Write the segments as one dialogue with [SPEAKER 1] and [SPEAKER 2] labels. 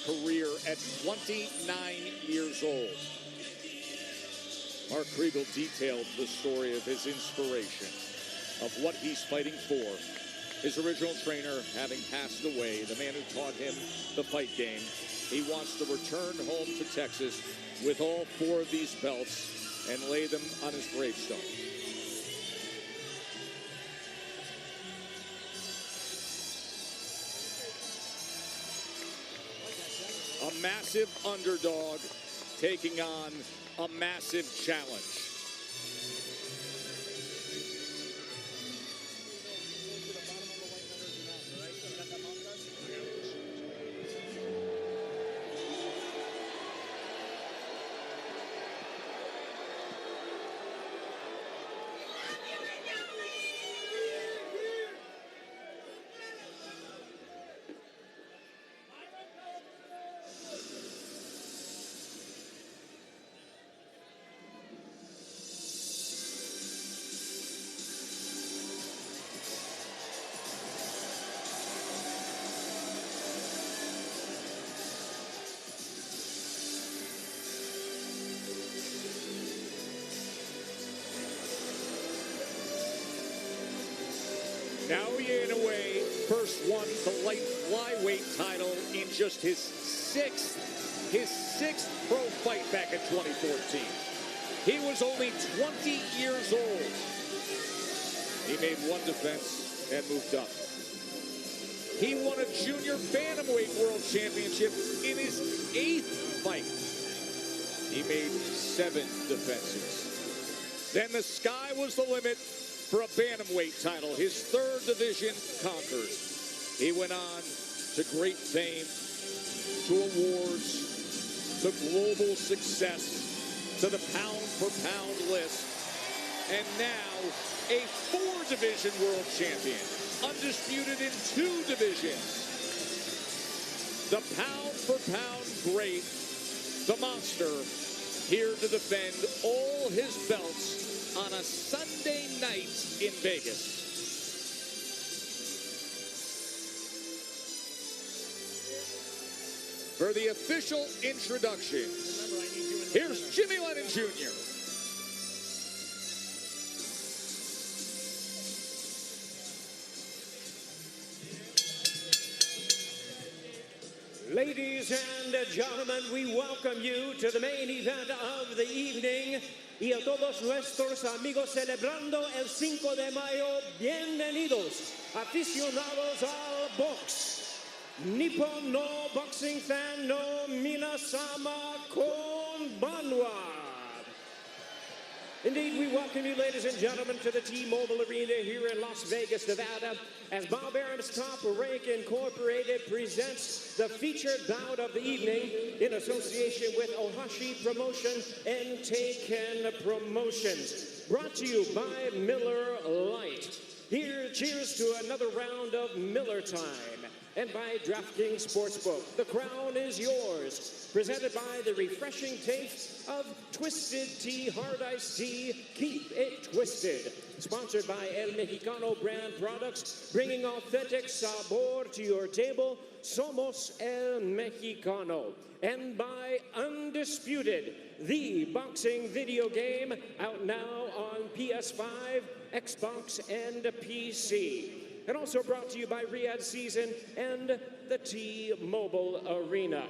[SPEAKER 1] career at 29 years old. Mark Kriegel detailed the story of his inspiration, of what he's fighting for. His original trainer having passed away, the man who taught him the fight game. He wants to return home to Texas with all 4 of these belts and lay them on his gravestone. A massive underdog taking on a massive challenge. Naoya Inoue first won the light flyweight title in just his sixth pro fight back in 2014. He was only 20 years old. He made 1 defense and moved up. He won a junior bantamweight world championship in his 8th fight. He made 7 defenses. Then the sky was the limit for a bantamweight title, his 3rd division conquered. He went on to great fame, to awards, to global success, to the pound-for-pound list, and now a 4-division world champion, undisputed in 2 divisions. The pound-for-pound great, the monster, here to defend all his belts on a Sunday night in Vegas. For the official introductions, here's Jimmy Lennon Jr.
[SPEAKER 2] Ladies and gentlemen, we welcome you to the main event of the evening. Y a todos nuestros amigos celebrando el 5 de mayo, bienvenidos, aficionados al box. Nippon no boxing fan no minasama konbanwa. Indeed, we welcome you, ladies and gentlemen, to the T-Mobile Arena here in Las Vegas, Nevada, as Bob Arum's Top Rank Incorporated presents the featured bout of the evening in association with Ohashi Promotion and Taken Promotions. Brought to you by Miller Lite. Here, cheers to another round of Miller Time. And by DraftKings Sportsbook, the crown is yours. Presented by the refreshing taste of Twisted Tea, Hard Iced Tea, Keep It Twisted. Sponsored by El Mexicano brand products, bringing authentic sabor to your table. Somos El Mexicano. And by Undisputed, the boxing video game, out now on PS5, Xbox, and PC. And also brought to you by Riyadh Season and the T-Mobile Arena.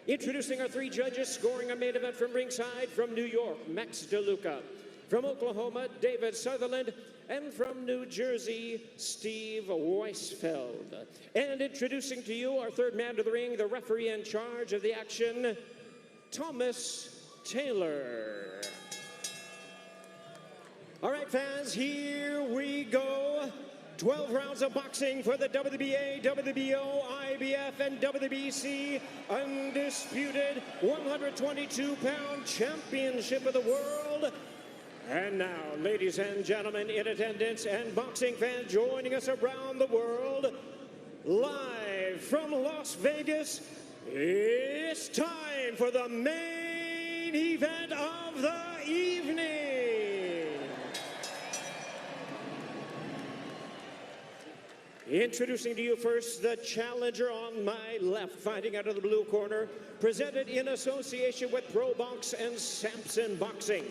[SPEAKER 2] Introducing our 3 judges, scoring our main event from ringside, from New York, Max DeLuca. From Oklahoma, David Sutherland. And from New Jersey, Steve Weisfeld. And introducing to you our 3rd man to the ring, the referee in charge of the action, Thomas Taylor. All right, fans, here we go. 12 rounds of boxing for the WBA, WBO, IBF, and WBC undisputed 122-pound championship of the world. And now, ladies and gentlemen in attendance and boxing fans joining us around the world, live from Las Vegas, it's time for the main event of the evening. Introducing to you first the challenger on my left, fighting out of the blue corner, presented in association with Pro Box and Samson Boxing.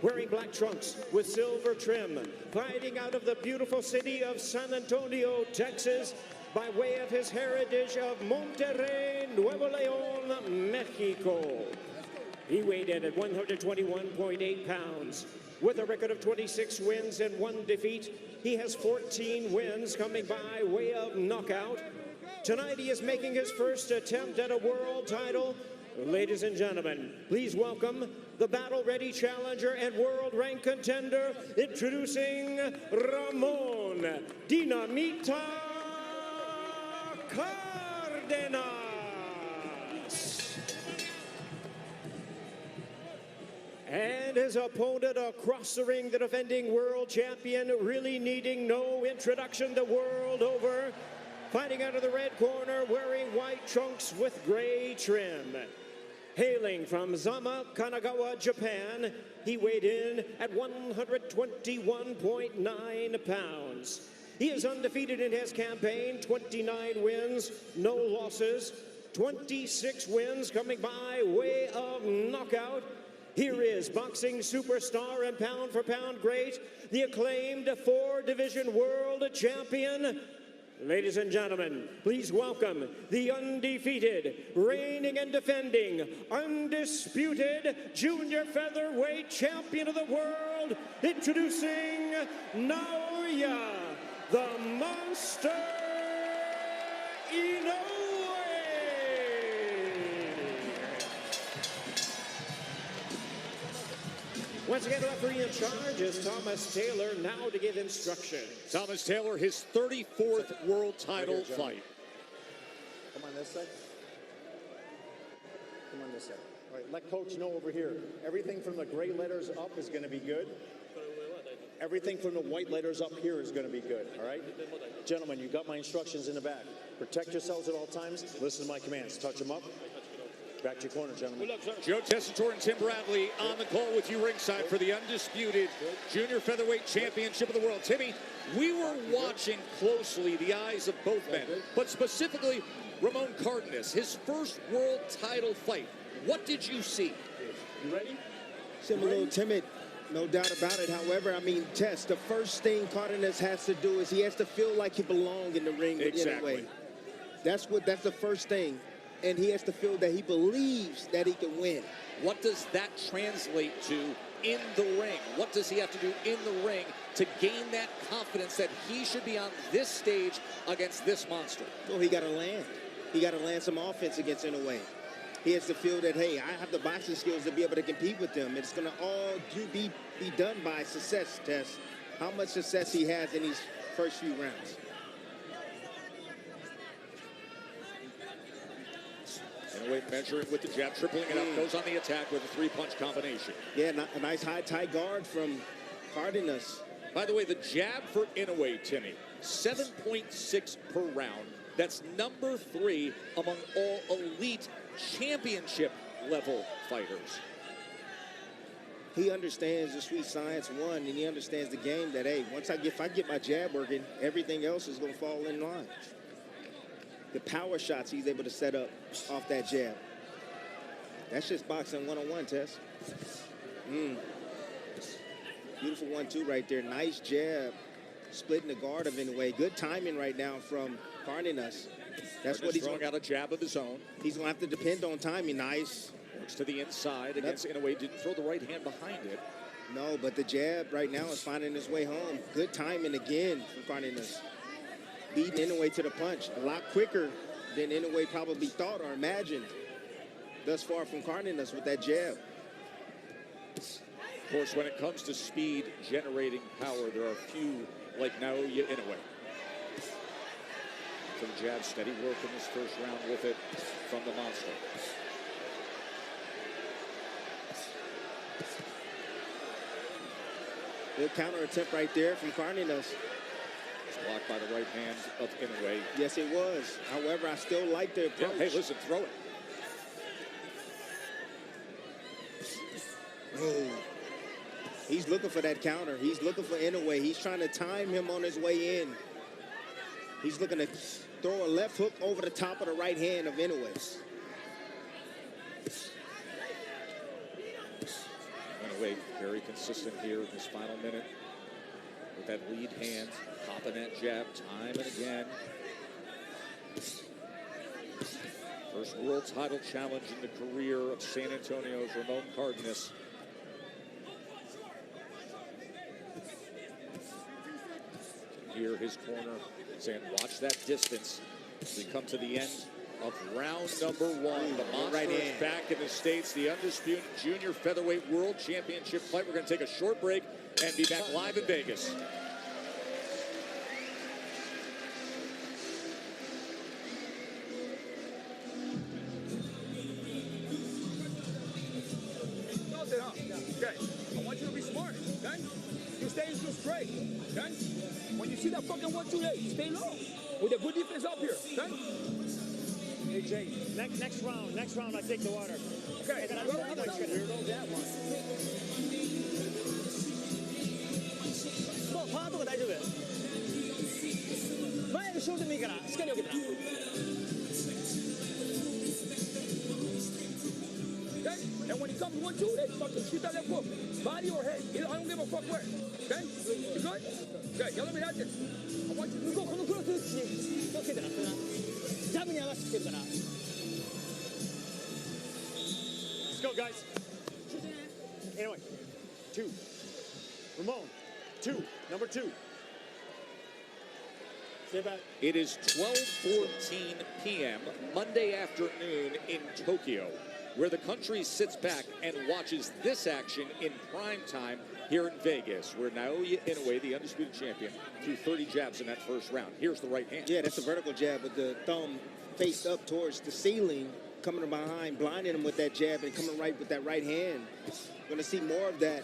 [SPEAKER 2] Wearing black trunks with silver trim, fighting out of the beautiful city of San Antonio, Texas, by way of his heritage of Monterrey, Nuevo León, Mexico. He weighed in at 121.8 pounds. With a record of 26 wins and 1 defeat, he has 14 wins coming by way of knockout. Tonight he is making his first attempt at a world title. Ladies and gentlemen, please welcome the battle-ready challenger and world-ranked contender, introducing Ramon Dinamita Cardenas. And his opponent across the ring, the defending world champion, really needing no introduction the world over. Fighting out of the red corner, wearing white trunks with gray trim. Hailing from Zama, Kanagawa, Japan, he weighed in at 121.9 pounds. He is undefeated in his campaign, 29 wins, no losses, 26 wins coming by way of knockout. Here is boxing superstar and pound-for-pound great, the acclaimed 4-division world champion. Ladies and gentlemen, please welcome the undefeated, reigning and defending, undisputed junior featherweight champion of the world, introducing Naoya, the Monster Inoue. Once again, the referee in charge is Thomas Taylor, now to give instruction.
[SPEAKER 1] Thomas Taylor, his 34th world title fight.
[SPEAKER 3] Come on this side. Come on this side. All right, let coach know over here. Everything from the gray letters up is going to be good. Everything from the white letters up here is going to be good, all right? Gentlemen, you got my instructions in the back. Protect yourselves at all times. Listen to my commands. Touch them up. Back to your corner, gentlemen.
[SPEAKER 1] Joe Tessitore and Tim Bradley on the call with you ringside for the undisputed junior featherweight championship of the world. Timmy, we were watching closely the eyes of both men, but specifically Ramon Cardenas, his first world title fight. What did you see?
[SPEAKER 3] You ready?
[SPEAKER 4] Seemed a little timid, no doubt about it. However, I mean, Tess, the first thing Cardenas has to do is he has to feel like he belongs in the ring with Inoue. That's the first thing. And he has to feel that he believes that he can win.
[SPEAKER 1] What does that translate to in the ring? What does he have to do in the ring to gain that confidence that he should be on this stage against this monster?
[SPEAKER 4] Well, he got to land. He got to land some offense against Inoue. He has to feel that, hey, I have the boxing skills to be able to compete with them. It's going to all be done by success, Tess. How much success he has in these first few rounds.
[SPEAKER 1] Inoue measuring with the jab, tripling it up, goes on the attack with a 3-punch combination.
[SPEAKER 4] Yeah, a nice high tight guard from Cardenas.
[SPEAKER 1] By the way, the jab for Inoue, Timmy, 7.6 per round. That's number 3 among all elite championship level fighters.
[SPEAKER 4] He understands the sweet science, one, and he understands the game that, hey, if I get my jab working, everything else is going to fall in line. The power shots he's able to set up off that jab. That's just boxing 101, Tess. Beautiful 1-2 right there. Nice jab. Splitting the guard of Inoue. Good timing right now from Cardenas. That's what he's
[SPEAKER 1] throwing out a jab of his own.
[SPEAKER 4] He's going to have to depend on timing. Nice.
[SPEAKER 1] Works to the inside against Inoue. Didn't throw the right hand behind it.
[SPEAKER 4] No, but the jab right now is finding his way home. Good timing again from Cardenas. Beating Inoue to the punch a lot quicker than Inoue probably thought or imagined thus far from Cardenas with that jab.
[SPEAKER 1] Of course, when it comes to speed generating power, there are few like Naoya Inoue. So the jab, steady work in this first round with it from the monster.
[SPEAKER 4] Good counter attempt right there from Cardenas.
[SPEAKER 1] Blocked by the right hand of Inoue.
[SPEAKER 4] Yes, it was. However, I still like the approach.
[SPEAKER 1] Yeah, hey, listen, throw it.
[SPEAKER 4] Oh. He's looking for that counter. He's looking for Inoue. He's trying to time him on his way in. He's looking to throw a left hook over the top of the right hand of Inoue.
[SPEAKER 1] Inoue very consistent here in this final minute with that lead hand, popping that jab time and again. First world title challenge in the career of San Antonio's Ramon Cardenas. Here, his corner saying, watch that distance as we come to the end of round number one. The monster is back in the States, the undisputed junior featherweight world championship fight. We're going to take a short break and be back live in Vegas.
[SPEAKER 5] Okay, I want you to be smart, okay? You stay straight, okay? When you see that fucking 1-2 leg, stay low with a good defense up here, okay?
[SPEAKER 3] Hey, Jay, next round, I take the water.
[SPEAKER 5] Okay,
[SPEAKER 3] I don't know that one.
[SPEAKER 6] もうパワーとか大丈夫。前後ろでもいいからしっかり受けてな。
[SPEAKER 5] Okay? And when he comes 1-2, they fucking shoot that left hook, body or head. I don't give a fuck where. Okay? You good? Okay, ya lo miraste. I want you to
[SPEAKER 6] 向こうこのクロス打つし気をつけてな。それなジャブに合わせてきてるから。
[SPEAKER 3] Let's go, guys. Anyway, 2. Ramon, 2. Number 2. Stay back.
[SPEAKER 1] It is 12:14 p.m. Monday afternoon in Tokyo, where the country sits back and watches this action in prime time here in Vegas, where Naoya Inoue, the undisputed champion, threw 30 jabs in that first round. Here's the right hand.
[SPEAKER 4] Yeah, that's a vertical jab with the thumb faced up towards the ceiling, coming from behind, blinding him with that jab and coming right with that right hand. Going to see more of that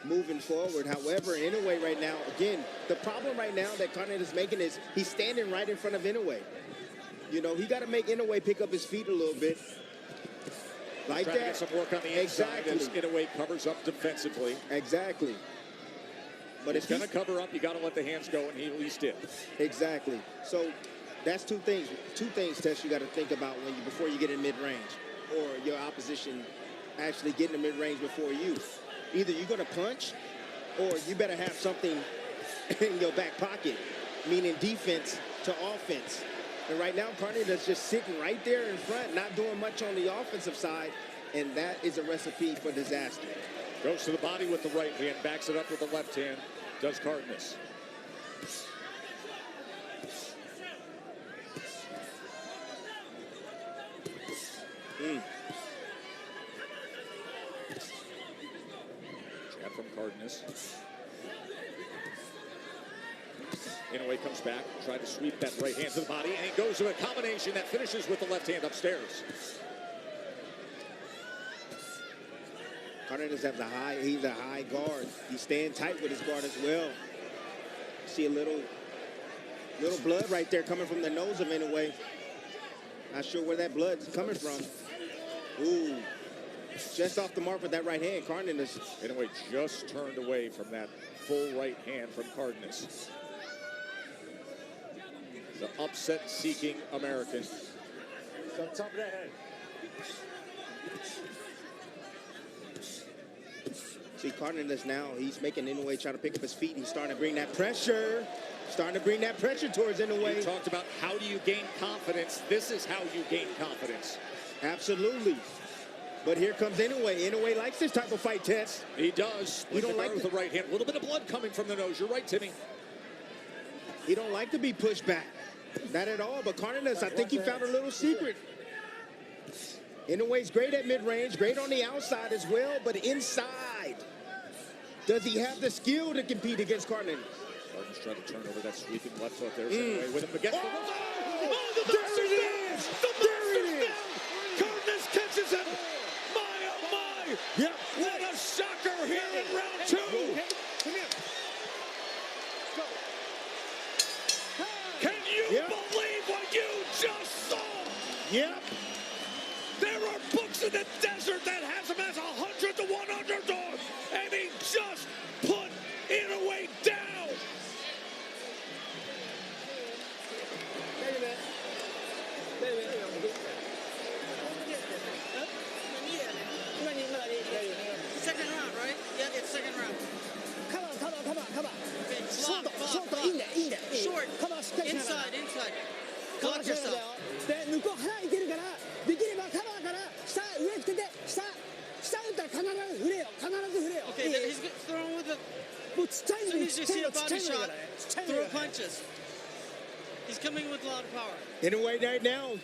[SPEAKER 4] moving forward. However, Inoue right now, again, the problem right now that Cardenas is making is he's standing right in front of Inoue. You know, he got to make Inoue pick up his feet a little bit. Like
[SPEAKER 1] Trying
[SPEAKER 4] that.
[SPEAKER 1] to get some work on the inside as Inoue covers up defensively.
[SPEAKER 4] Exactly. But
[SPEAKER 1] He's going to cover up. You got to let the hands go, and he at least did.
[SPEAKER 4] Exactly. So that's two things. Two things, Tess, you got to think about before you get in mid-range, or your opposition actually getting in mid-range before you. Either you're going to punch, or you better have something in your back pocket, meaning defense to offense. And right now, Cardenas is just sitting right there in front, not doing much on the offensive side, and that is a recipe for disaster.
[SPEAKER 1] Goes to the body with the right hand, backs it up with the left hand, does Cardenas. Jab from Cardenas. Inoue comes back, tried to sweep that right hand to the body, and he goes to a combination that finishes with the left hand upstairs.
[SPEAKER 4] Cardenas has he's a high guard. He's staying tight with his guard as well. See a little blood right there coming from the nose of Inoue. Not sure where that blood's coming from. Ooh, just off the mark with that right hand. Cardenas.
[SPEAKER 1] Inoue just turned away from that full right hand from Cardenas. The upset-seeking American.
[SPEAKER 3] It's on top of that head.
[SPEAKER 4] See, Cardenas now, he's making Inoue try to pick up his feet. He's starting to bring that pressure. Starting to bring that pressure towards Inoue.
[SPEAKER 1] You talked about how do you gain confidence. This is how you gain confidence.
[SPEAKER 4] Absolutely. But here comes Inoue. Inoue likes this type of fight, Tess.
[SPEAKER 1] He does.
[SPEAKER 4] He don't like
[SPEAKER 1] with the right hand. A little bit of blood coming from the nose. You're right, Timmy.
[SPEAKER 4] He don't like to be pushed back. Not at all. But Cardenas, I think he found a little secret. Inoue's great at mid-range, great on the outside as well, but inside, does he have the skill to compete against Cardenas?
[SPEAKER 1] Cardenas tried to turn over that sweeping left hook. There's Inoue with him against the wall.
[SPEAKER 4] The monster's down! The monster's down!
[SPEAKER 1] Cardenas catches him. My, oh my.
[SPEAKER 4] Yep.
[SPEAKER 1] What a shocker here in round two.
[SPEAKER 3] Come here. Go.
[SPEAKER 1] Can you
[SPEAKER 4] Yep.
[SPEAKER 1] believe what you just saw?
[SPEAKER 4] Yep.
[SPEAKER 1] There are books in the desert that has him as 100 to 1 underdog, and he just put Inoue down.
[SPEAKER 7] second round, right? Yeah, it's second round.
[SPEAKER 6] カバーカバーカバーカバー
[SPEAKER 7] Okay,
[SPEAKER 6] ショー
[SPEAKER 7] block,
[SPEAKER 6] トショー
[SPEAKER 7] block,
[SPEAKER 6] トいいんだよいいんだよ
[SPEAKER 7] Short.
[SPEAKER 6] カバーしっかりしながら
[SPEAKER 7] Inside, inside.
[SPEAKER 6] カバー
[SPEAKER 7] Block
[SPEAKER 6] しながら
[SPEAKER 7] yourself.
[SPEAKER 6] だよで向こう腹いけるからできればカバーから下上来てて下打ったら必ず振れよ必ず振れよ
[SPEAKER 7] Okay, then he's throwing with the.
[SPEAKER 6] もうちっちゃい
[SPEAKER 7] As
[SPEAKER 6] の
[SPEAKER 7] soon
[SPEAKER 6] に
[SPEAKER 7] as
[SPEAKER 6] ち
[SPEAKER 7] you
[SPEAKER 6] っちゃい
[SPEAKER 7] see
[SPEAKER 6] の
[SPEAKER 7] a
[SPEAKER 6] ちっちゃ
[SPEAKER 7] body
[SPEAKER 6] いのだ
[SPEAKER 7] shot,
[SPEAKER 6] からねちっちゃいの
[SPEAKER 7] throw
[SPEAKER 6] だから
[SPEAKER 7] punches. He's coming with a lot of power.
[SPEAKER 4] Anyway, right now,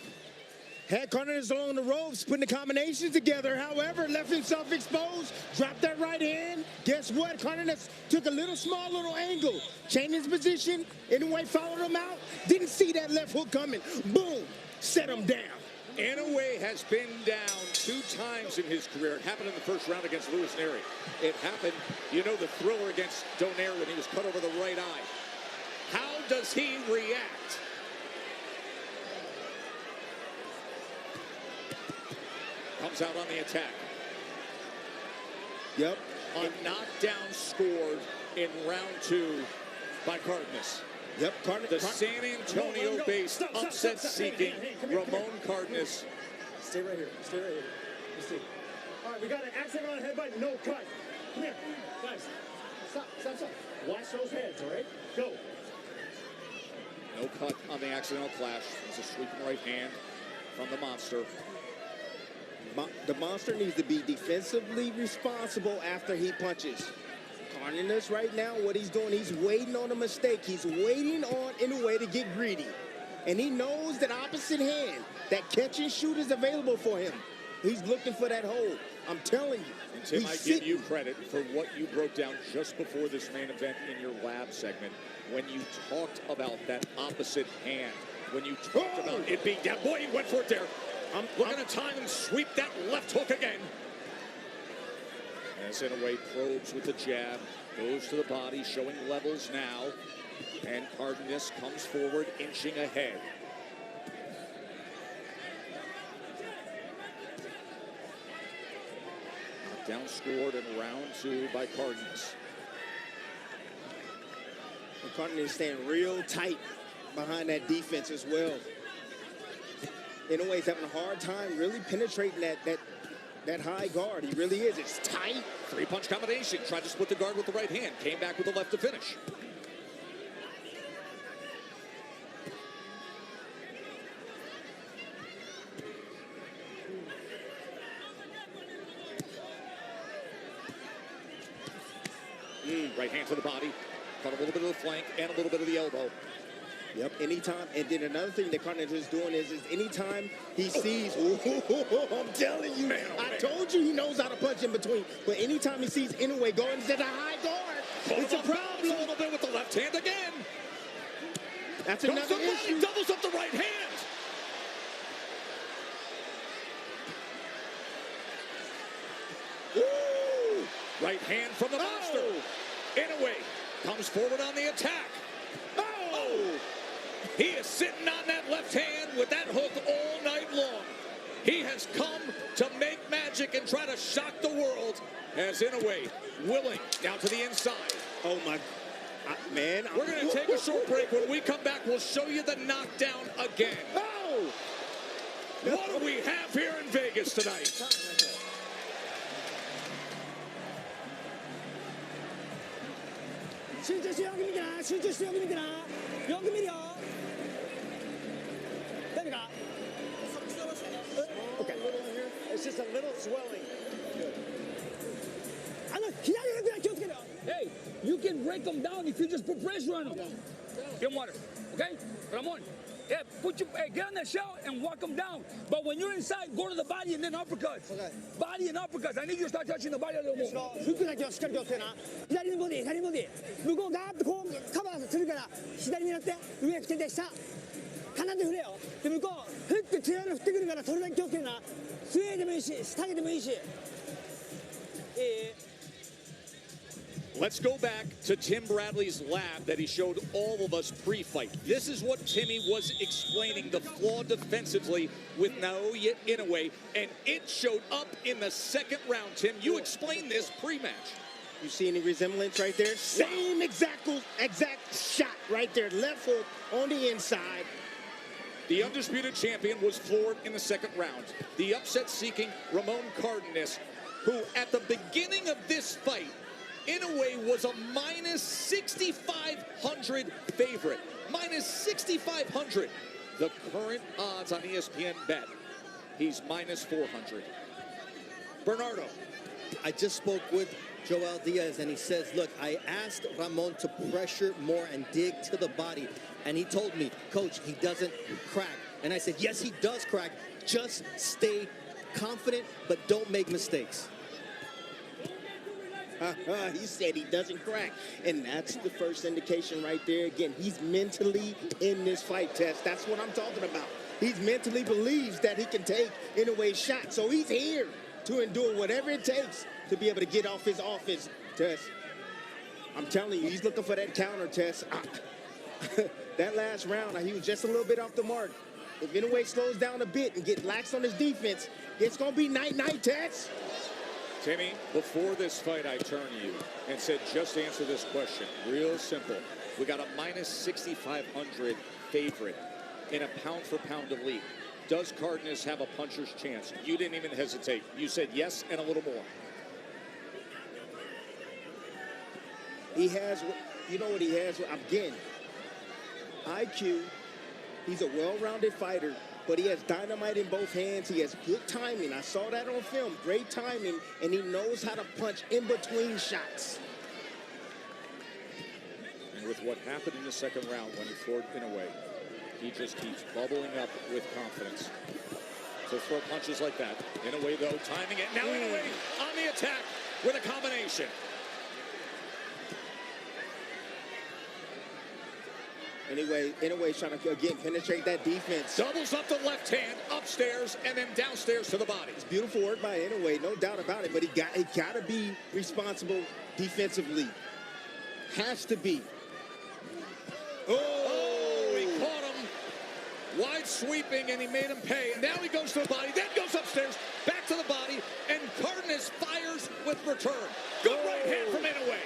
[SPEAKER 4] had Cardenas along the ropes, putting the combinations together. However, left himself exposed, dropped that right hand. Guess what? Cardenas took a small little angle, changed his position. Inoue followed him out. Didn't see that left hook coming. Boom, set him down.
[SPEAKER 1] Inoue has been down 2 times in his career. It happened in the first round against Louis Neri. It happened, the thriller against Donaire when he was cut over the right eye. How does he react? Comes out on the attack.
[SPEAKER 4] Yep.
[SPEAKER 1] A knockdown scored in round 2 by Cardenas.
[SPEAKER 4] Yep.
[SPEAKER 1] The San Antonio-based upset-seeking Ramon Cardenas.
[SPEAKER 3] Stay right here. Stay right here. Let's see. All right, we got an accident on headbutt, no cut. Come here. Guys, stop. Watch those heads, all right? Go.
[SPEAKER 1] No cut on the accidental clash. It's a sweeping right hand from the monster.
[SPEAKER 4] The monster needs to be defensively responsible after he punches. Cardenas right now, what he's doing, he's waiting on a mistake. He's waiting on Inoue to get greedy. And he knows that opposite hand, that catch and shoot is available for him. He's looking for that hold. I'm telling you.
[SPEAKER 1] And Tim, I give you credit for what you broke down just before this main event in your lab segment when you talked about that opposite hand, when you talked about it being down. Boy, he went for it there. We're going to time and sweep that left hook again. As Inoue probes with the jab, goes to the body, showing levels now. And Cardenas comes forward, inching ahead. Knockdown scored in round 2 by Cardenas.
[SPEAKER 4] Cardenas staying real tight behind that defense as well. Inoue's having a hard time really penetrating that high guard. He really is. It's tight.
[SPEAKER 1] 3-punch combination. Tried to split the guard with the right hand. Came back with the left to finish. Right hand to the body. Caught a little bit of the flank and a little bit of the elbow.
[SPEAKER 4] Yep, anytime. And then another thing that Cardenas is doing is anytime he sees, I'm telling you, man, I told you he knows how to punch in between. But anytime he sees Inoue going into the high guard, it's a problem.
[SPEAKER 1] A little bit with the left hand again.
[SPEAKER 4] That's another issue.
[SPEAKER 1] Doubles up the right hand. Woo! Right hand from the monster. Inoue comes forward on the attack. Oh! He is sitting on that left hand with that hook all night long. He has come to make magic and try to shock the world as Inoue willing down to the inside.
[SPEAKER 4] Oh, my. Man.
[SPEAKER 1] We're going to take a short break. When we come back, we'll show you the knockdown again.
[SPEAKER 4] Oh!
[SPEAKER 1] What do we have here in Vegas tonight?
[SPEAKER 3] Okay. It's just a little swelling.
[SPEAKER 5] Hey, you can break them down if you just put pressure on them. Get water, okay? Ramon, yeah, get on that shell and walk them down. But when you're inside, go to the body and then uppercuts. Okay. Body and uppercuts. I need you to start touching the body a little more.
[SPEAKER 6] フックだけはしっかり気をつけな左のボディ左のボディ向こうガーッとこうカバーするから左狙って上来てて下鼻で振れよで向こうフック強いの振ってくるからそれだけ気をつけなスウェーでもいいし下げてもいいし
[SPEAKER 1] Let's go back to Tim Bradley's lab that he showed all of us pre-fight. This is what Timmy was explaining, the flaw defensively with Naoya Inoue, and it showed up in the second round. Tim, you explained this pre-match.
[SPEAKER 4] You see any resemblance right there? Same exact shot right there. Left hook on the inside.
[SPEAKER 1] The undisputed champion was floored in the second round. The upset-seeking Ramon Cardenas who at the beginning of this fight, Inoue was a minus 6,500 favorite. Minus 6,500. The current odds on ESPN Bet, he's minus 400. Bernardo.
[SPEAKER 8] I just spoke with Joel Diaz, and he says, look, I asked Ramon to pressure more and dig to the body. And he told me, Coach, he doesn't crack. And I said, yes, he does crack. Just stay confident, but don't make mistakes.
[SPEAKER 4] He said he doesn't crack. And that's the first indication right there. Again, he's mentally in this fight, Tess. That's what I'm talking about. He mentally believes that he can take Inoue's shot. So he's here to endure whatever it takes to be able to get off his offense, Tess. I'm telling you, he's looking for that counter, Tess. That last round, he was just a little bit off the mark. If Inoue slows down a bit and get lax on his defense, it's going to be night-night, Tess.
[SPEAKER 1] Timmy, before this fight, I turned to you and said, just answer this question. Real simple. We got a minus 6,500 favorite in a pound-for-pound elite. Does Cardenas have a puncher's chance? You didn't even hesitate. You said yes and a little more.
[SPEAKER 4] He has, you know what he has? Again, IQ. He's a well-rounded fighter, but he has dynamite in both hands. He has good timing. I saw that on film. Great timing, and he knows how to punch in between shots.
[SPEAKER 1] And with what happened in the second round when he floored Inoue, he just keeps bubbling up with confidence to throw punches like that. Inoue, though, timing it. Now Inoue on the attack with a combination.
[SPEAKER 4] Inoue's trying to, again, penetrate that defense.
[SPEAKER 1] Doubles up the left hand, upstairs, and then downstairs to the body.
[SPEAKER 4] It's beautiful work by Inoue, no doubt about it, but he got to be responsible defensively. Has to be.
[SPEAKER 1] Oh, he caught him. Wide sweeping, and he made him pay. And now he goes to the body, then goes upstairs, back to the body, and Cardenas fires with return. Good right hand from Inoue.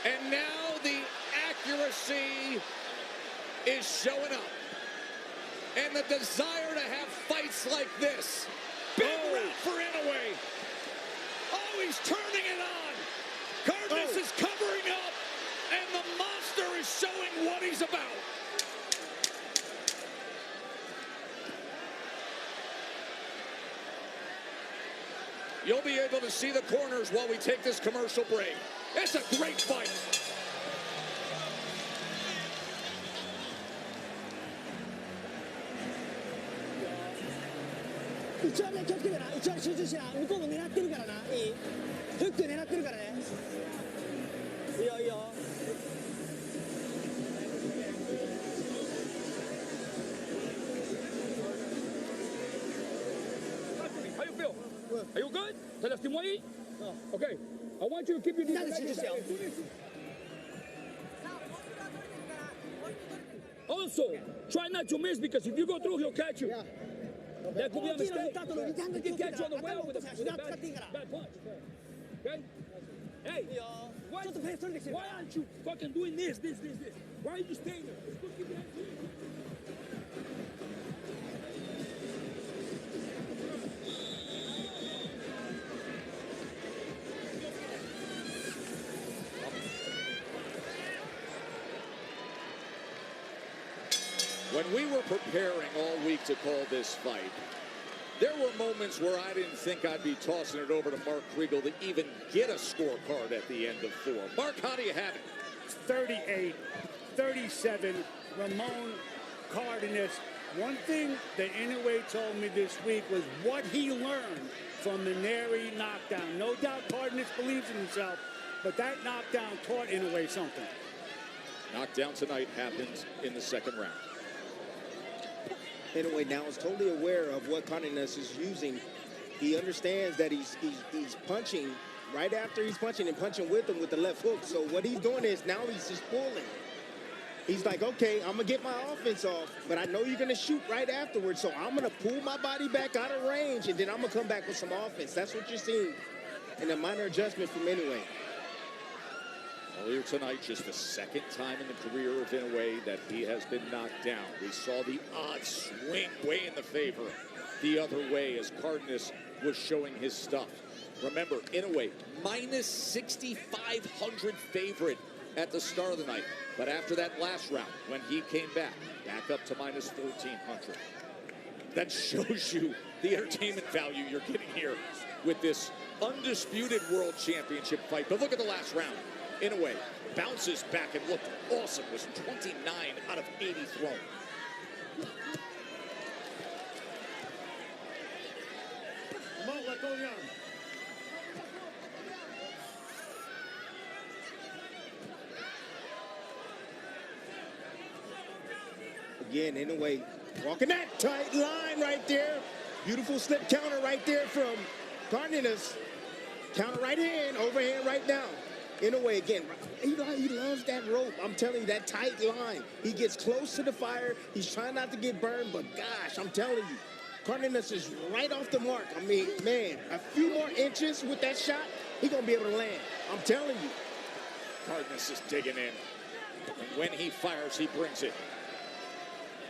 [SPEAKER 1] And now the accuracy is showing up. And the desire to have fights like this. Big round for Inoue. Oh, he's turning it on. Cardenas is covering up, and the monster is showing what he's about. You'll be able to see the corners while we take this commercial break. It's a great fight.
[SPEAKER 6] It's on the top of it. It's on the shoot. It's on. 向こうも狙ってるからな。いい。フック狙ってるからね。いいよいいよ。
[SPEAKER 5] How you feel? Are you good? ¿Te lastimó ahí? Okay. I want you to keep your distance. Also, try not to miss, because if you go through, he'll catch you.
[SPEAKER 6] Yeah.
[SPEAKER 5] That could be a mistake.
[SPEAKER 6] He
[SPEAKER 5] can catch you on the way with a bad punch. Okay? Hey, why aren't you fucking doing this? Why are you staying there? Let's go keep your hands clean.
[SPEAKER 1] When we were preparing all week to call this fight, there were moments where I didn't think I'd be tossing it over to Mark Kriegel to even get a scorecard at the end of 4. Mark, how do you have it?
[SPEAKER 9] 38-37, Ramon Cardenas. One thing that Inoue told me this week was what he learned from the Neri knockdown. No doubt Cardenas believes in himself, but that knockdown taught Inoue something.
[SPEAKER 1] Knockdown tonight happens in the second round.
[SPEAKER 4] Inoue now is totally aware of what Cardenas is using. He understands that he's punching right after he's punching and punching with him with the left hook. So what he's doing is now he's just pulling. He's like, okay, I'm going to get my offense off, but I know you're going to shoot right afterwards, so I'm going to pull my body back out of range, and then I'm going to come back with some offense. That's what you're seeing in a minor adjustment from Inoue.
[SPEAKER 1] Earlier tonight, just the second time in the career of Inoue that he has been knocked down. We saw the odds swing way in the favor the other way as Cardenas was showing his stuff. Remember, Inoue, minus 6,500 favorite at the start of the night. But after that last round, when he came back up to minus 1,400. That shows you the entertainment value you're getting here with this undisputed world championship fight. But look at the last round. Inoue bounces back and looked awesome. Was 29 out of 80 thrown.
[SPEAKER 4] Again, Inoue walking that tight line right there. Beautiful slip counter right there from Cardenas. Counter right in, overhand right now. Inoue again, he loves that rope. I'm telling you, that tight line. He gets close to the fire. He's trying not to get burned, but gosh, I'm telling you, Cardenas is right off the mark. I mean, man, a few more inches with that shot, he's going to be able to land. I'm telling you.
[SPEAKER 1] Cardenas is digging in. And when he fires, he brings it.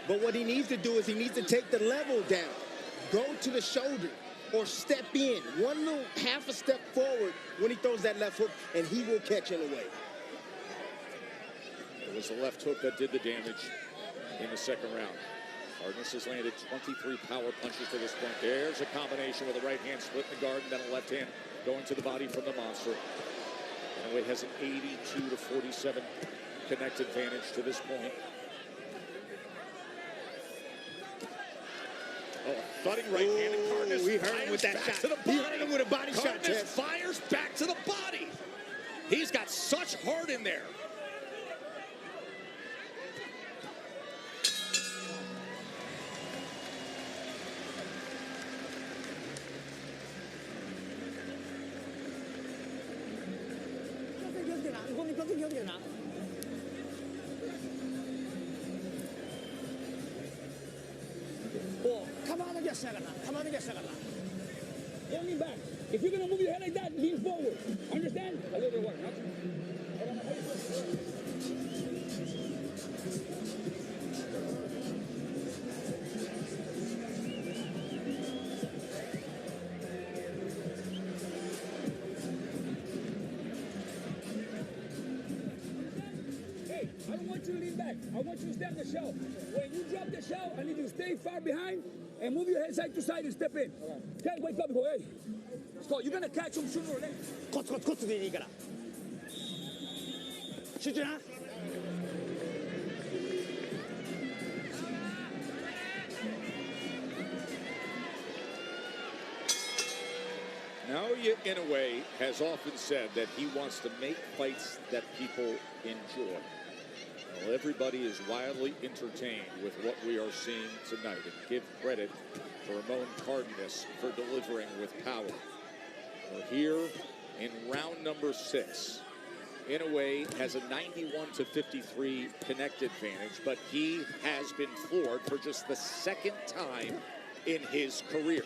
[SPEAKER 4] But what he needs to do is he needs to take the level down. Go to the shoulder or step in. One little half a step forward when he throws that left hook, and he will catch Inoue.
[SPEAKER 1] It was the left hook that did the damage in the second round. Cardenas has landed 23 power punches to this point. There's a combination with a right hand split in the guard and then a left hand going to the body from the monster. Inoue has an 82 to 47 connect advantage to this point. Oh, thudding right hand, and Cardenas
[SPEAKER 4] he hurt him with that shot.
[SPEAKER 1] To the body.
[SPEAKER 4] He hurt him with a body shot.
[SPEAKER 1] Cardenas fires back to the body. He's got such heart in there.
[SPEAKER 5] Don't lean back. If you're going to move your head like that, lean forward. Understand? A little bit more. Hey, I don't want you to lean back. I want you to stand the shell. When you drop the shell, I need you to stay far behind and move your head side to side and step in. Okay, wake up and go, hey. So you're going to catch him sooner or later.
[SPEAKER 6] コツコツコツでいいから集中な
[SPEAKER 1] Naoya Inoue has often said that he wants to make fights that people enjoy. Well, everybody is wildly entertained with what we are seeing tonight, and give credit to Ramon Cardenas for delivering with power. We're here in round number 6. Inoue has a 91 to 53 connect advantage, but he has been floored for just the second time in his career.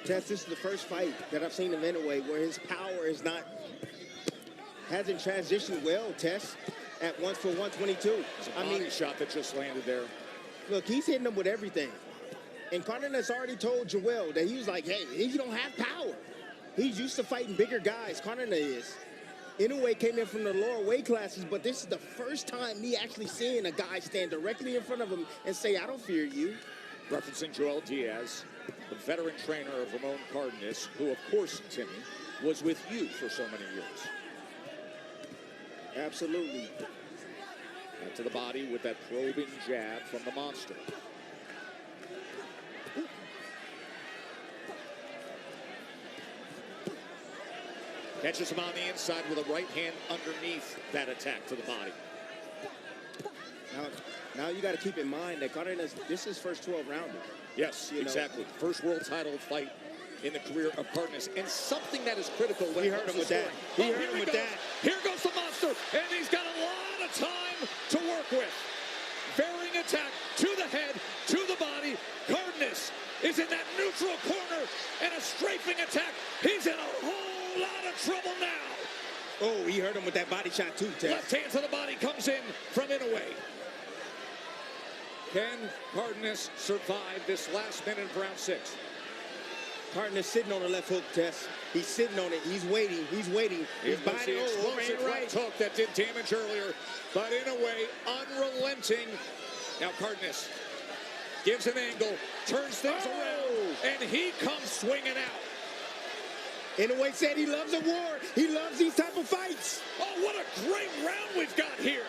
[SPEAKER 4] Tess, this is the first fight that I've seen of Inoue where his power is hasn't transitioned well, Tess, at 1 for 122.
[SPEAKER 1] It's a body shot that just landed there.
[SPEAKER 4] Look, he's hitting them with everything. And Cardenas already told Joel that he was like, hey, he don't have power. He's used to fighting bigger guys, Cardenas is. Inoue came in from the lower weight classes, but this is the first time me actually seeing a guy stand directly in front of him and say, I don't fear you.
[SPEAKER 1] Referencing Joel Diaz, the veteran trainer of Ramon Cardenas, who, of course, Timmy, was with you for so many years.
[SPEAKER 4] Absolutely.
[SPEAKER 1] Back to the body with that probing jab from the monster. Catches him on the inside with a right hand underneath that attack to the body.
[SPEAKER 4] Now you got to keep in mind that Cardenas, this is his first 12-rounder.
[SPEAKER 1] Yes, exactly. First world title fight in the career of Cardenas, and something that is critical.
[SPEAKER 4] He hurt him with that. He hurt him with that.
[SPEAKER 1] Here goes the monster, and he's got a lot of time to work with. Varying attack to the head, to the body. Cardenas is in that neutral corner, and a strafing attack. He's in a whole lot of trouble now.
[SPEAKER 4] Oh, he hurt him with that body shot too, Ted.
[SPEAKER 1] Left hand to the body comes in from Inoue. Can Cardenas survive this last minute of round 6?
[SPEAKER 4] Cardenas sitting on the left hook, Tess. He's sitting on it. He's waiting. He's waiting. He's
[SPEAKER 1] It was
[SPEAKER 4] biting.
[SPEAKER 1] the explosive right hook that did damage earlier, but Inoue unrelenting. Now Cardenas gives an angle, turns things around, and he comes swinging out.
[SPEAKER 4] Inoue said he loves a war. He loves these type of fights.
[SPEAKER 1] Oh, what a great round we've got here.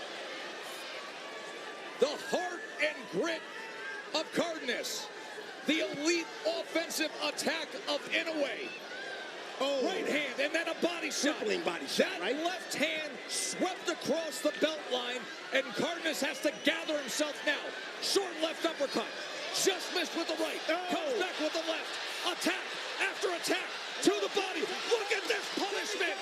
[SPEAKER 1] The heart and grit of Cardenas. The elite offensive attack of Inoue.
[SPEAKER 4] Oh,
[SPEAKER 1] Right hand and then a body shot.
[SPEAKER 4] Crippling body shot,
[SPEAKER 1] That
[SPEAKER 4] right?
[SPEAKER 1] left hand swept across the belt line, and Cardenas has to gather himself now. Short left uppercut. Just missed with the right. Comes back with the left. Attack after attack to the body. Look at this punishment.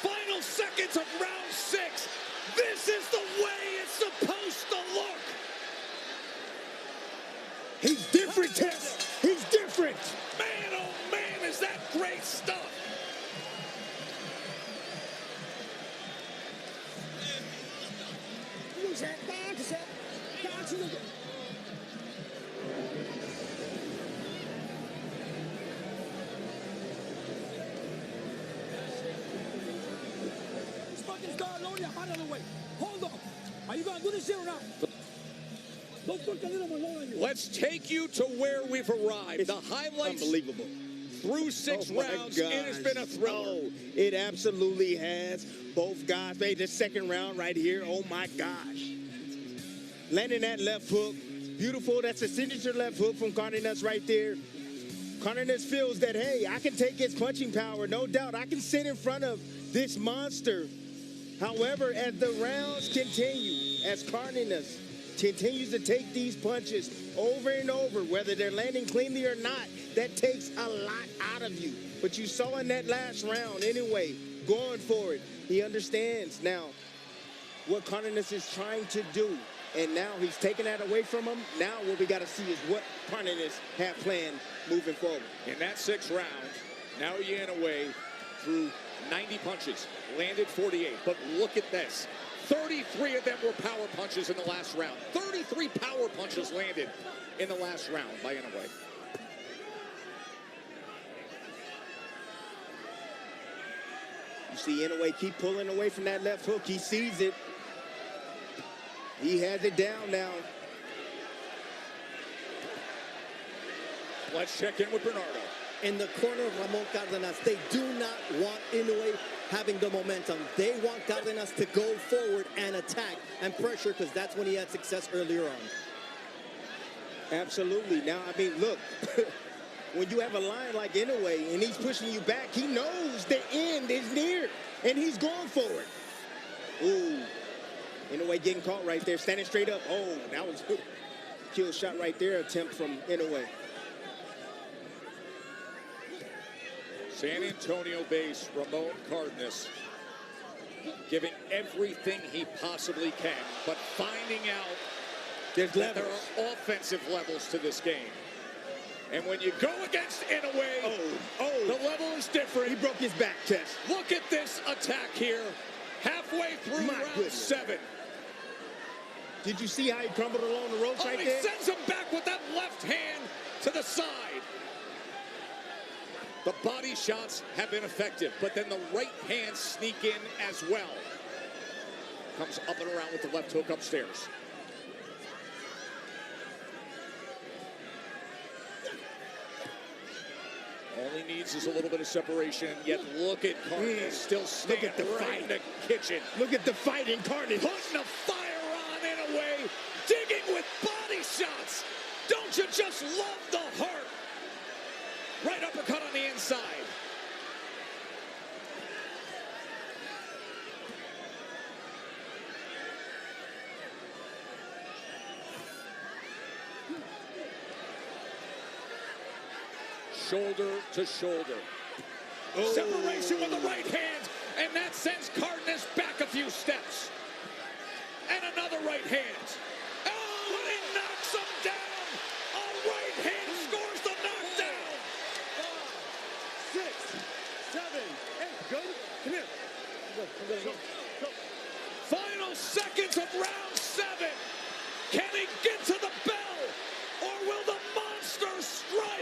[SPEAKER 1] Final seconds of round 6. This is the way it's supposed to look.
[SPEAKER 4] He's different, Tess. He's different.
[SPEAKER 1] Man, oh man, is that great stuff.
[SPEAKER 5] This fucking star alone, you're out of the way. Hold on. Are you going to do this shit or not? Don't fucking let him alone on you.
[SPEAKER 1] Let's take you to where we've arrived.
[SPEAKER 4] It's
[SPEAKER 1] the highlights
[SPEAKER 4] unbelievable.
[SPEAKER 1] through 6
[SPEAKER 4] Oh my
[SPEAKER 1] rounds. It has been a
[SPEAKER 4] gosh.
[SPEAKER 1] thriller.
[SPEAKER 4] Oh, it absolutely has. Both guys made the second round right here. Oh my gosh. Landing that left hook. Beautiful. That's a signature left hook from Cardenas right there. Cardenas feels that, hey, I can take his punching power. No doubt. I can sit in front of this monster. However, as the rounds continue, as Cardenas continues to take these punches over and over, whether they're landing cleanly or not, that takes a lot out of you. But you saw in that last round anyway, going for it. He understands now what Cardenas is trying to do. And now he's taking that away from him. Now what we got to see is what Cardenas have planned moving forward.
[SPEAKER 1] In that 6th round, Naoya Inoue threw 90 punches, landed 48. But look at this. 33 of them were power punches in the last round. 33 power punches landed in the last round by Inoue.
[SPEAKER 4] You see Inoue keep pulling away from that left hook. He sees it. He has it down now.
[SPEAKER 1] Let's check in with Bernardo.
[SPEAKER 8] In the corner of Ramon Cardenas, they do not want Inoue having the momentum. They want Cardenas to go forward and attack and pressure, because that's when he had success earlier on.
[SPEAKER 4] Absolutely. Now, I mean, look, when you have a lion like Inoue and he's pushing you back, he knows the end is near, and he's going for it. Ooh. Inoue getting caught right there, standing straight up. Oh, that was a kill shot right there, attempt from Inoue.
[SPEAKER 1] San Antonio base Ramon Cardenas giving everything he possibly can, but finding out
[SPEAKER 4] There's
[SPEAKER 1] that there
[SPEAKER 4] levels.
[SPEAKER 1] are offensive levels to this game. And when you go against Inoue, the level is different.
[SPEAKER 4] He broke his back, Tess.
[SPEAKER 1] Look at this attack here, halfway through
[SPEAKER 4] My
[SPEAKER 1] round
[SPEAKER 4] goodness.
[SPEAKER 1] 7.
[SPEAKER 4] Did you see how he crumbled along the ropes
[SPEAKER 1] Oh,
[SPEAKER 4] right
[SPEAKER 1] he
[SPEAKER 4] there?
[SPEAKER 1] sends him back with that left hand to the side. The body shots have been effective, but then the right hands sneak in as well. Comes up and around with the left hook upstairs. All he needs is a little bit of separation, yet look at Cardenas still standing
[SPEAKER 4] at the
[SPEAKER 1] right
[SPEAKER 4] fight.
[SPEAKER 1] in the kitchen.
[SPEAKER 4] Look at the fight in Cardenas.
[SPEAKER 1] Putting the fire on Inoue, digging with body shots. Don't you just love the heart? Right uppercut on the inside. Shoulder to shoulder.
[SPEAKER 4] Oh.
[SPEAKER 1] Separation with the right hand, and that sends Cardenas back a few steps. And another right hand. Oh, and he knocks him down. A right hand scores the knockdown.
[SPEAKER 9] 6, 7, 8. Good. Come here. Go.
[SPEAKER 1] Final seconds of round 7. Can he get to the bell, or will the monster strike?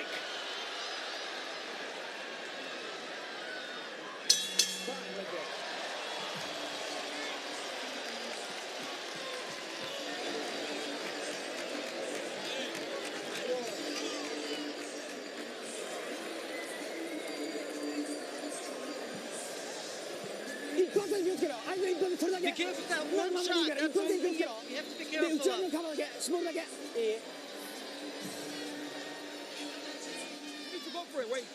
[SPEAKER 6] 気をつけろ。相手の一本でそれだけ。
[SPEAKER 7] Be careful with that
[SPEAKER 6] まあ
[SPEAKER 7] one
[SPEAKER 6] まあいい
[SPEAKER 7] shot.
[SPEAKER 6] から一
[SPEAKER 7] That's
[SPEAKER 6] 本で
[SPEAKER 7] all
[SPEAKER 6] 気をつけろ。
[SPEAKER 7] you have to be
[SPEAKER 6] で
[SPEAKER 7] careful
[SPEAKER 6] 内側の
[SPEAKER 7] of.
[SPEAKER 6] カバーだけ絞るだけ。
[SPEAKER 5] You need to go for it, wait.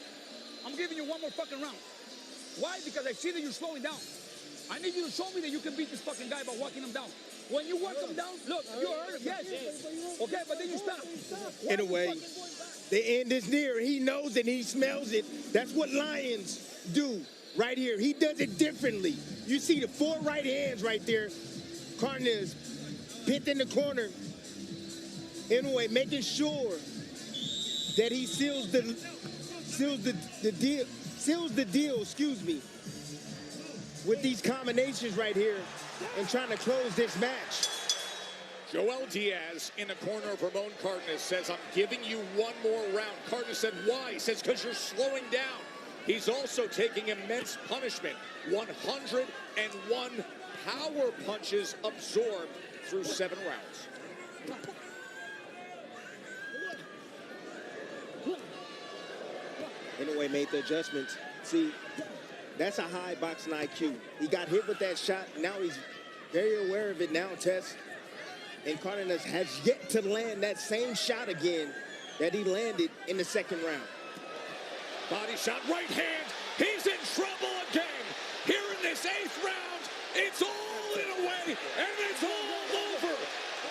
[SPEAKER 5] I'm giving you one more fucking round. Why? Because I see that you're slowing down. I need you to show me that you can beat this fucking guy by walking him down. When you walk him down, look, you hurt him, yes. Okay, but then you stop. Why
[SPEAKER 4] In a
[SPEAKER 5] are you
[SPEAKER 4] way,
[SPEAKER 5] fucking going back?
[SPEAKER 4] the end is near. He knows it. He smells it. That's what lions do right here. He does it differently. You see the 4 right hands right there. Cardenas pinned in the corner. Inoue making sure that he seals the deal, excuse me, with these combinations right here and trying to close this match.
[SPEAKER 1] Joel Diaz in the corner of Ramon Cardenas says, I'm giving you one more round. Cardenas said, why? He says, because you're slowing down. He's also taking immense punishment. 101 power punches absorbed through 7 rounds.
[SPEAKER 4] Inoue made the adjustments. See, that's a high boxing IQ. He got hit with that shot. Now he's very aware of it now, Tess. And Cardenas has yet to land that same shot again that he landed in the 2nd round.
[SPEAKER 1] Body shot, right hand. He's in trouble again. Here in this 8th round, it's all Inoue, and it's all over.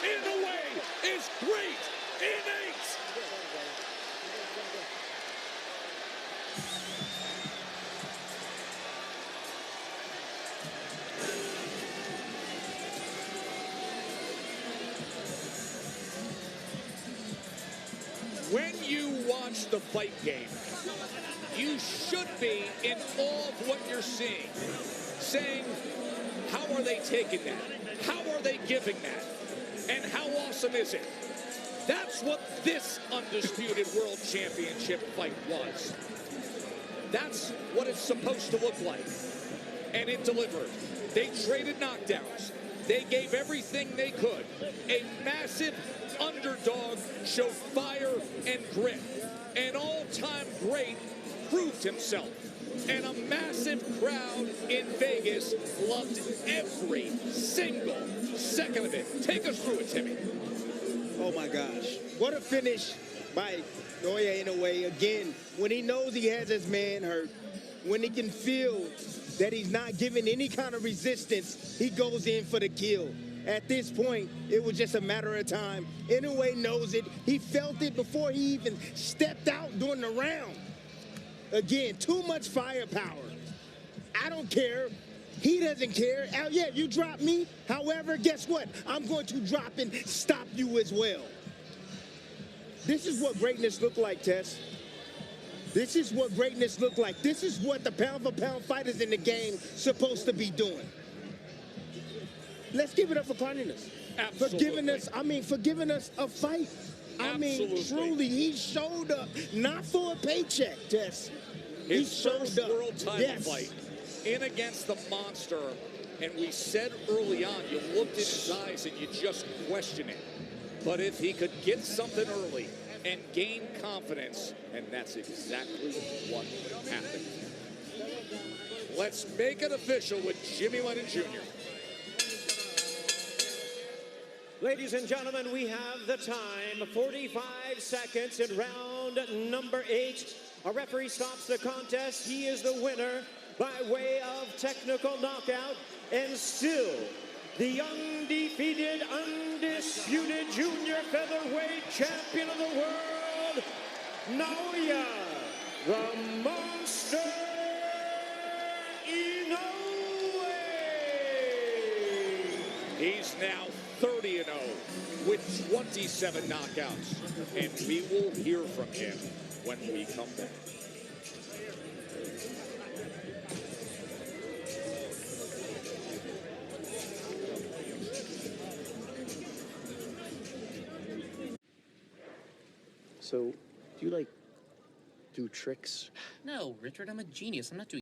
[SPEAKER 1] Inoue is great in 8. When you watch the fight game, you should be in awe of what you're seeing. Saying, how are they taking that? How are they giving that? And how awesome is it? That's what this Undisputed World Championship fight was. That's what it's supposed to look like. And it delivered. They traded knockdowns. They gave everything they could. A massive underdog showed fire and grit. An all-time great proved himself. And a massive crowd in Vegas loved every single second of it. Take us through it, Timmy.
[SPEAKER 4] Oh my gosh. What a finish by Naoya Inoue. Again, when he knows he has his man hurt, when he can feel that he's not giving any kind of resistance, he goes in for the kill. At this point, it was just a matter of time. Inoue knows it. He felt it before he even stepped out during the round. Again, too much firepower. I don't care. He doesn't care. Yeah, you drop me. However, guess what? I'm going to drop and stop you as well. This is what greatness looked like, Tess. This is what greatness looked like. This is what the pound-for-pound fighters in the game supposed to be doing. Let's give it up for Cardenas.
[SPEAKER 1] Absolutely.
[SPEAKER 4] For giving us a fight. I mean,
[SPEAKER 1] Absolutely.
[SPEAKER 4] truly, he showed up, not for a paycheck, Tess.
[SPEAKER 1] His
[SPEAKER 4] He
[SPEAKER 1] first
[SPEAKER 4] showed up.
[SPEAKER 1] world title fight in against the monster. And we said early on, you looked in his eyes and you just question it. But if he could get something early and gain confidence, and that's exactly what happened. Let's make it official with Jimmy Lennon Jr.
[SPEAKER 2] Ladies and gentlemen, we have the time, 45 seconds in round number 8. A referee stops the contest. He is the winner by way of technical knockout, and still the undefeated, undisputed junior featherweight champion of the world, Naoya, the Monster Inoue.
[SPEAKER 1] He's now 30-0 with 27 knockouts, and we will hear from him when we come back.
[SPEAKER 10] So, do you, like, do tricks?
[SPEAKER 11] No, Richard, I'm a genius. I'm not doing